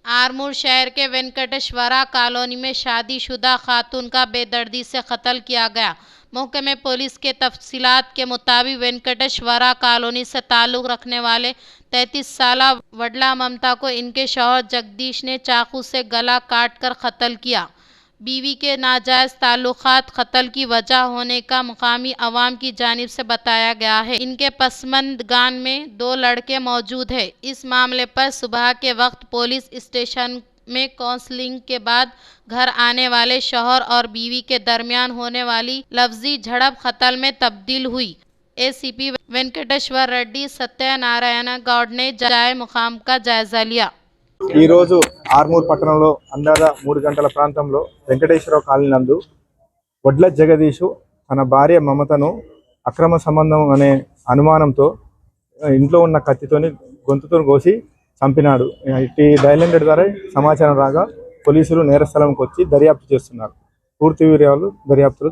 आरमूर शहर के वेंकटेश्वरा कॉलोनी में शादीशुदा खातून का बेदर्दी से कत्ल किया गया। मौके में पुलिस के तफसीलात के मुताबिक वेंकटेश्वरा कॉलोनी से ताल्लुक़ रखने वाले 33 साला वडला ममता को इनके शौहर जगदीश ने चाकू से गला काट कर कत्ल किया। बीवी के नाजायज़ ताल्लुकात कत्ल की वजह होने का मुकामी अवाम की जानिब से बताया गया है। इनके पसमंदगान में 2 लड़के मौजूद हैं। इस मामले पर सुबह के वक्त पुलिस स्टेशन में काउंसलिंग के बाद घर आने वाले शौहर और बीवी के दरमियान होने वाली लफ्जी झड़प कत्ल में तब्दील हुई। एसीपी वेंकटेश्वर रेड्डी सत्यनारायण गौड ने जाए मुकाम का जायजा लिया। ఈ రోజు ఆర్మూర్ పట్టణంలో అందాజ 3 గంటల ప్రాంతంలో వెంకటేశ్వర కాలనీ నందు వడ్ల జగదీషు తన భార్య మమతను అక్రమ సంబంధం అనే అనుమానంతో ఇంట్లో ఉన్న కత్తితోని గొంతుతో కోసి చంపినాడు. ఇట్టి డైలెండెడ్ ద్వారా సమాచారం రాగా పోలీసులు నేరస్థలంకి వచ్చి దర్యాప్తు చేస్తున్నారు. పూర్తి వివరాలు దర్యాప్తులో